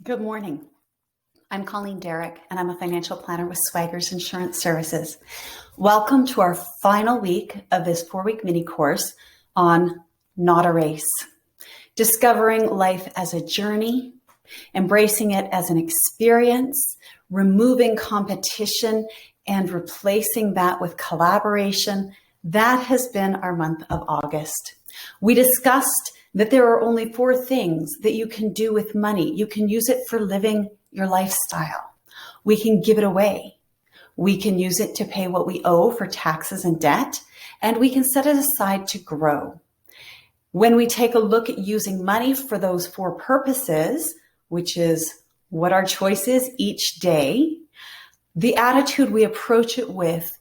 Good morning. I'm Colleen Derrick, and I'm a financial planner with Swaggers Insurance Services. Welcome to our final week of this 4-week mini course on Not a Race, discovering life as a journey, embracing it as an experience, removing competition, and replacing that with collaboration. That has been our month of August. We discussed that there are only 4 things that you can do with money. You can use it for living your lifestyle. We can give it away. We can use it to pay what we owe for taxes and debt, and we can set it aside to grow. When we take a look at using money for those 4 purposes, which is what our choice is each day, the attitude we approach it with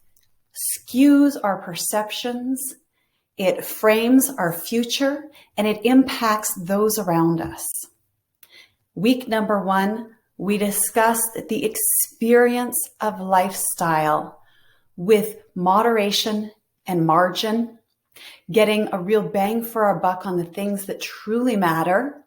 skews our perceptions, it frames our future, and it impacts those around us. Week number 1, we discussed the experience of lifestyle with moderation and margin, getting a real bang for our buck on the things that truly matter,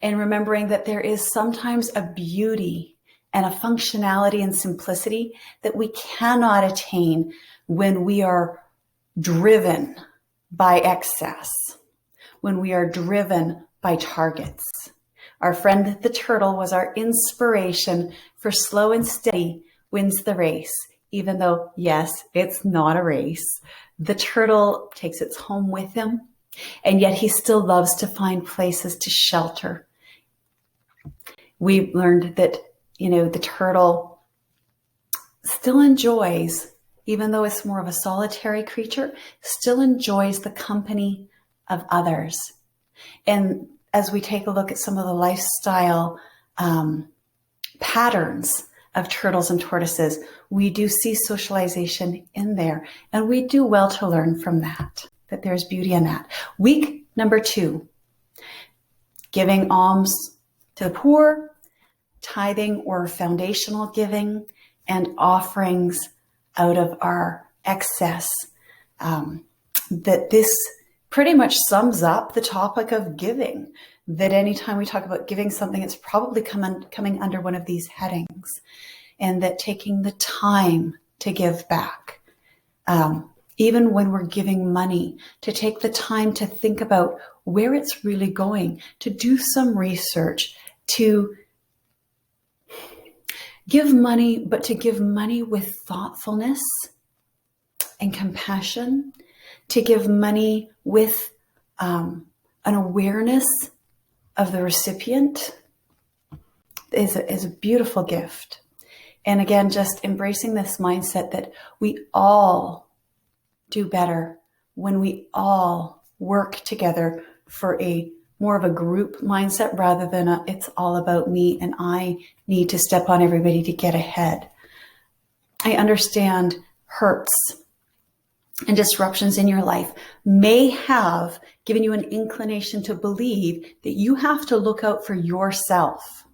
and remembering that there is sometimes a beauty and a functionality and simplicity that we cannot attain when we are driven by excess, when we are driven by targets. Our friend the turtle was our inspiration for slow and steady wins the race, even though, yes, it's not a race. The turtle takes its home with him, and yet he still loves to find places to shelter. We learned that, the turtle still enjoys, even though it's more of a solitary creature, still enjoys the company of others. And as we take a look at some of the lifestyle patterns of turtles and tortoises, we do see socialization in there. And we do well to learn from that there's beauty in that. Week number 2, giving alms to the poor, tithing or foundational giving, and offerings out of our excess. That this pretty much sums up the topic of giving, that anytime we talk about giving something, it's probably coming under one of these headings, and that taking the time to give back, even when we're giving money, to take the time to think about where it's really going, to do some research, to give money, but to give money with thoughtfulness and compassion, to give money with an awareness of the recipient is a beautiful gift. And again, just embracing this mindset that we all do better when we all work together for a more of a group mindset rather than it's all about me and I need to step on everybody to get ahead. I understand hurts and disruptions in your life may have given you an inclination to believe that you have to look out for yourself.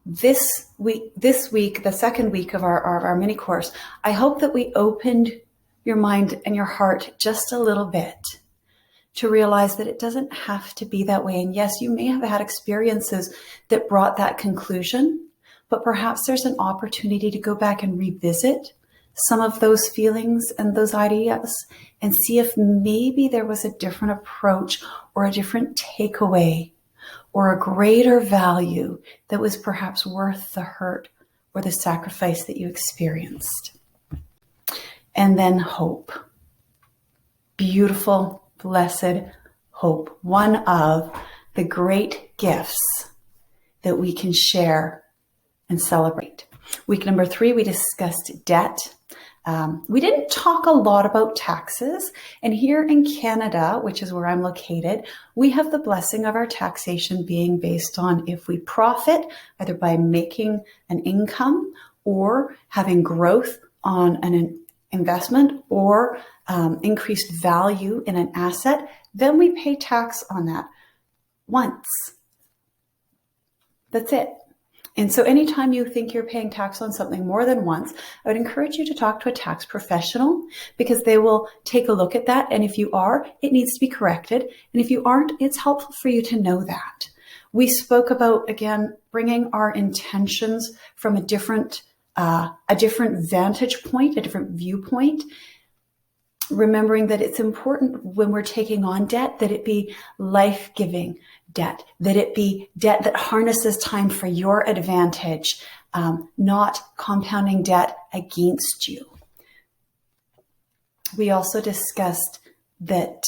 This week, the second week of our mini course, I hope that we opened your mind and your heart just a little bit to realize that it doesn't have to be that way. And yes, you may have had experiences that brought that conclusion, but perhaps there's an opportunity to go back and revisit some of those feelings and those ideas and see if maybe there was a different approach or a different takeaway or a greater value that was perhaps worth the hurt or the sacrifice that you experienced. And then hope. Beautiful, blessed hope. One of the great gifts that we can share and celebrate. Week number 3, we discussed debt. We didn't talk a lot about taxes. And here in Canada, which is where I'm located, we have the blessing of our taxation being based on if we profit, either by making an income or having growth on an investment or increased value in an asset, then we pay tax on that once. That's it. And so anytime you think you're paying tax on something more than once, I would encourage you to talk to a tax professional because they will take a look at that. And if you are, it needs to be corrected. And if you aren't, it's helpful for you to know that. We spoke about, again, bringing our intentions from a different vantage point, a different viewpoint, remembering that it's important when we're taking on debt that it be life-giving debt, that it be debt that harnesses time for your advantage, not compounding debt against you. We also discussed that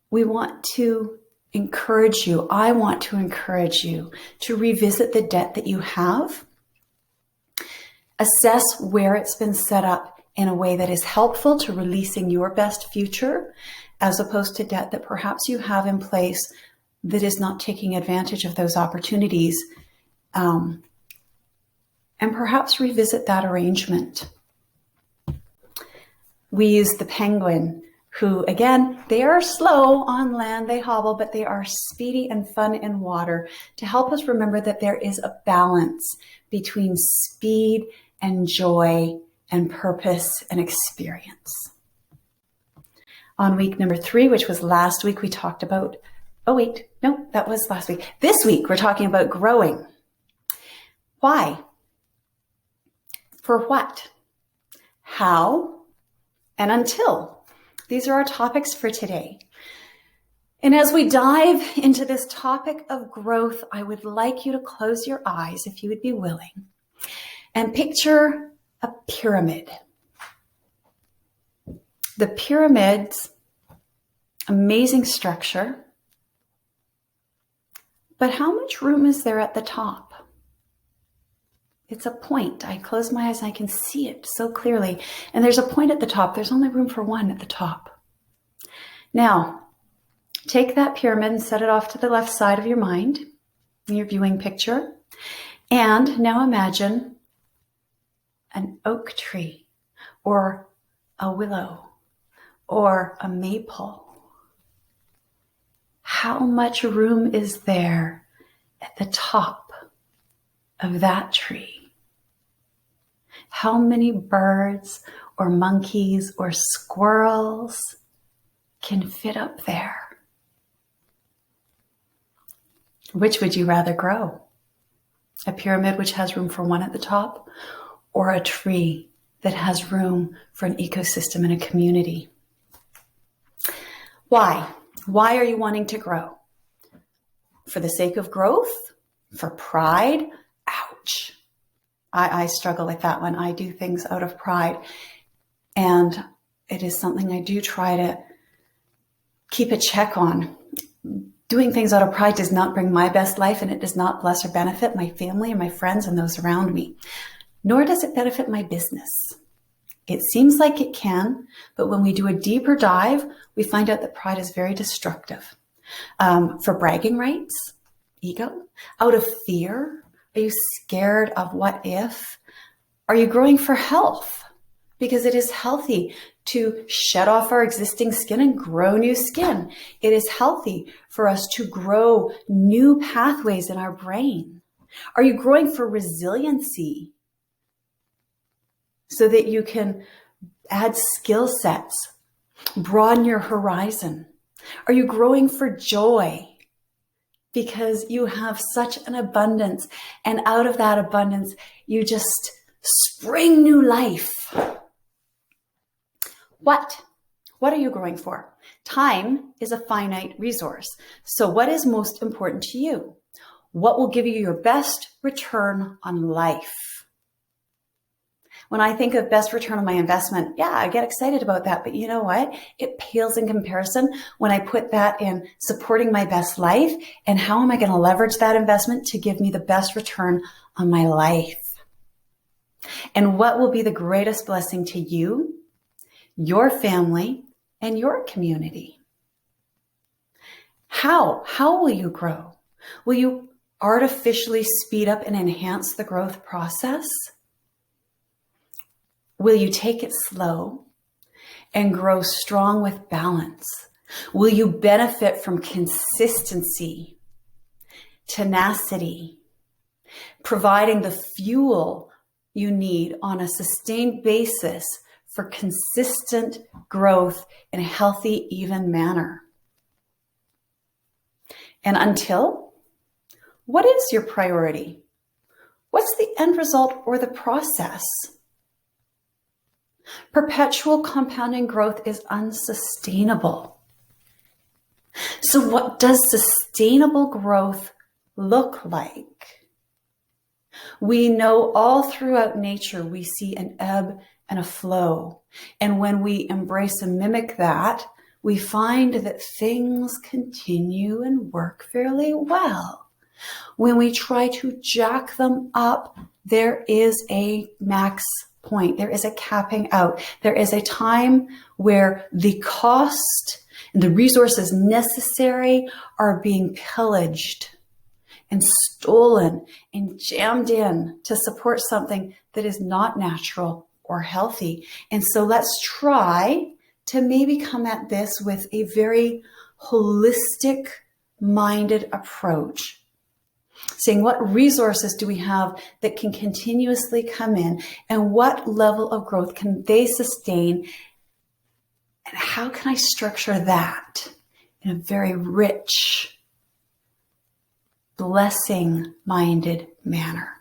we want to encourage you, I want to encourage you to revisit the debt that you have, assess where it's been set up in a way that is helpful to releasing your best future, as opposed to debt that perhaps you have in place that is not taking advantage of those opportunities, and perhaps revisit that arrangement. We use the penguin, who, again, they are slow on land, they hobble, but they are speedy and fun in water, to help us remember that there is a balance between speed and joy and purpose and experience. On week number 3, which was last week, we talked about, that was last week. This week, we're talking about growing. Why? For what? How? And until. These are our topics for today. And as we dive into this topic of growth, I would like you to close your eyes, if you would be willing, and picture a pyramid. The pyramid's amazing structure, but how much room is there at the top? It's a point. I close my eyes and I can see it so clearly. And there's a point at the top. There's only room for one at the top. Now, take that pyramid and set it off to the left side of your mind, in your viewing picture. And now imagine an oak tree, or a willow, or a maple. How much room is there at the top of that tree? How many birds or monkeys or squirrels can fit up there? Which would you rather grow? A pyramid which has room for one at the top, or a tree that has room for an ecosystem and a community? Why? Why are you wanting to grow? For the sake of growth? For pride? Ouch. I struggle with that one. I do things out of pride. And it is something I do try to keep a check on. Doing things out of pride does not bring my best life, and it does not bless or benefit my family and my friends and those around me. Nor does it benefit my business. It seems like it can, but when we do a deeper dive, we find out that pride is very destructive. For bragging rights, ego, out of fear. Are you scared of what if? Are you growing for health? Because it is healthy to shed off our existing skin and grow new skin. It is healthy for us to grow new pathways in our brain. Are you growing for resiliency so that you can add skill sets, broaden your horizon? Are you growing for joy because you have such an abundance, and out of that abundance, you just spring new life? What are you growing for? Time is a finite resource. So what is most important to you? What will give you your best return on life? When I think of best return on my investment, yeah, I get excited about that. But you know what? It pales in comparison when I put that in supporting my best life, and how am I going to leverage that investment to give me the best return on my life? And what will be the greatest blessing to you, your family, and your community? How will you grow? Will you artificially speed up and enhance the growth process? Will you take it slow and grow strong with balance? Will you benefit from consistency, tenacity, providing the fuel you need on a sustained basis for consistent growth in a healthy, even manner? And until, What is your priority? What's the end result or the process? Perpetual compounding growth is unsustainable. So what does sustainable growth look like? We know all throughout nature, we see an ebb and a flow. And when we embrace and mimic that, we find that things continue and work fairly well. When we try to jack them up, there is a max point. There is a capping out. There is a time where the cost and the resources necessary are being pillaged and stolen and jammed in to support something that is not natural or healthy. And so let's try to maybe come at this with a very holistic minded approach. Saying what resources do we have that can continuously come in, and what level of growth can they sustain, and how can I structure that in a very rich, blessing-minded manner.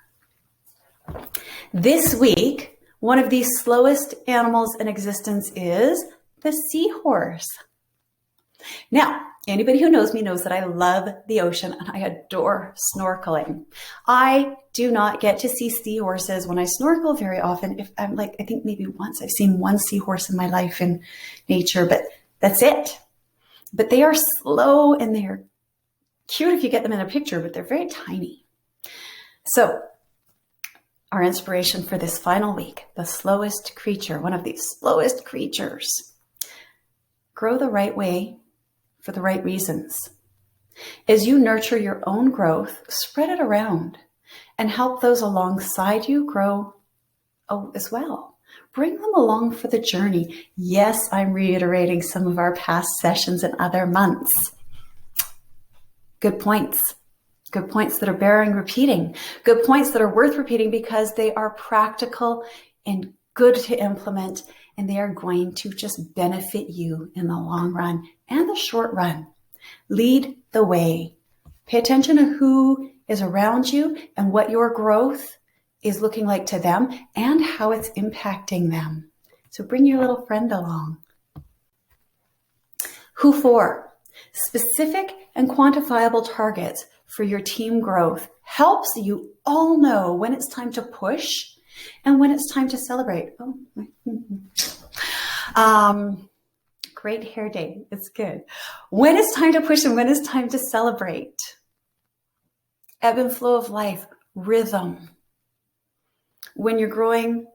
This week, one of the slowest animals in existence is the seahorse. Now, anybody who knows me knows that I love the ocean and I adore snorkeling. I do not get to see seahorses when I snorkel very often. If I'm I think maybe once I've seen one seahorse in my life in nature, but that's it. But they are slow and they are cute if you get them in a picture, but they're very tiny. So our inspiration for this final week, the slowest creature, one of the slowest creatures, grow the right way for the right reasons. As you nurture your own growth, spread it around and help those alongside you grow as well. Bring them along for the journey. Yes, I'm reiterating some of our past sessions in other months. Good points. Good points that are bearing repeating. Good points that are worth repeating because they are practical and good to implement, and they are going to just benefit you in the long run and the short run. Lead the way. Pay attention to who is around you and what your growth is looking like to them and how it's impacting them. So bring your little friend along. Who for? Specific and quantifiable targets for your team growth helps you all know when it's time to push and when it's time to celebrate. Great hair day. It's good. When it's time to push and when it's time to celebrate. Ebb and flow of life, rhythm. When you're growing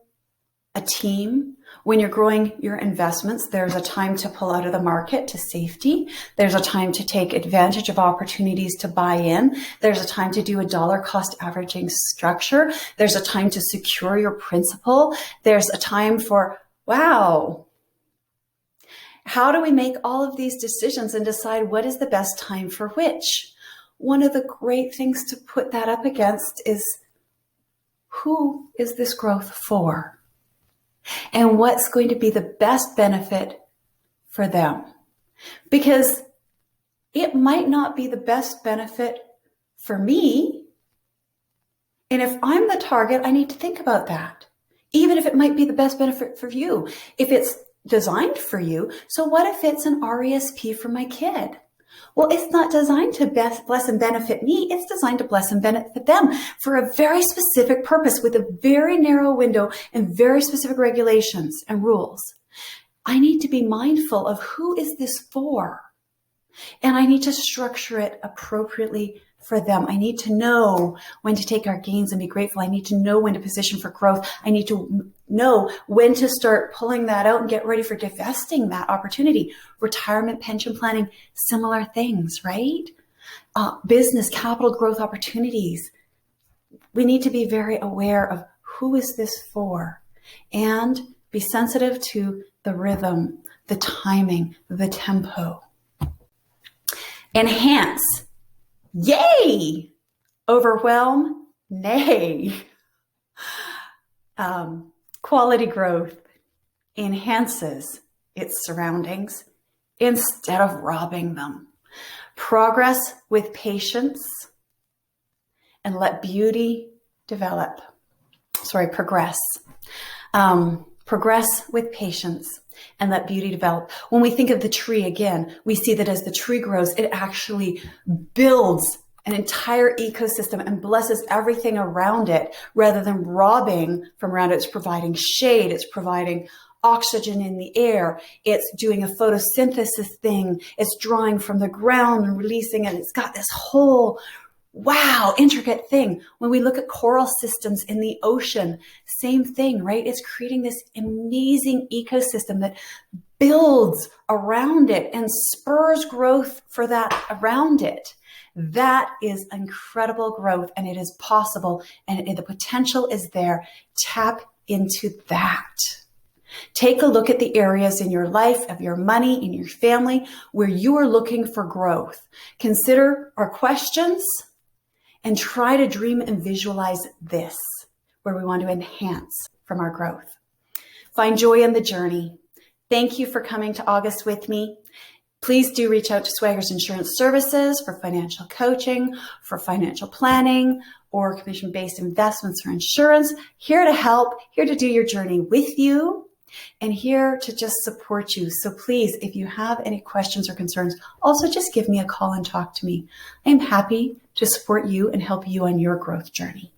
a team, when you're growing your investments, there's a time to pull out of the market to safety. There's a time to take advantage of opportunities to buy in. There's a time to do a dollar cost averaging structure. There's a time to secure your principal. There's a time for, wow, how do we make all of these decisions and decide what is the best time for which? One of the great things to put that up against is, who is this growth for? And what's going to be the best benefit for them? Because it might not be the best benefit for me. And if I'm the target, I need to think about that. Even if it might be the best benefit for you. If it's designed for you, so what if it's an RESP for my kid? Well, it's not designed to bless and benefit me. It's designed to bless and benefit them for a very specific purpose with a very narrow window and very specific regulations and rules. I need to be mindful of who is this for? And I need to structure it appropriately for them. I need to know when to take our gains and be grateful. I need to know when to position for growth. I need to know when to start pulling that out and get ready for divesting that opportunity. Retirement, pension planning, similar things, right? Business, capital growth opportunities. We need to be very aware of who is this for and be sensitive to the rhythm, the timing, the tempo. Enhance. Yay! Overwhelm? Nay. Quality growth enhances its surroundings instead of robbing them. Progress with patience and let beauty progress. Progress with patience and let beauty develop. When we think of the tree again, we see that as the tree grows, it actually builds an entire ecosystem and blesses everything around it rather than robbing from around it. It's providing shade. It's providing oxygen in the air. It's doing a photosynthesis thing. It's drawing from the ground and releasing it. It's got this whole intricate thing. When we look at coral systems in the ocean, same thing, right? It's creating this amazing ecosystem that builds around it and spurs growth for that around it. That is incredible growth, and it is possible, and the potential is there. Tap into that. Take a look at the areas in your life, of your money, in your family, where you are looking for growth. Consider our questions and try to dream and visualize this, where we want to enhance from our growth. Find joy in the journey. Thank you for coming to August with me. Please do reach out to Swaggers Insurance Services for financial coaching, for financial planning, or commission-based investments or insurance. Here to help, here to do your journey with you, and here to just support you. So please, if you have any questions or concerns, also just give me a call and talk to me. I am happy to support you and help you on your growth journey.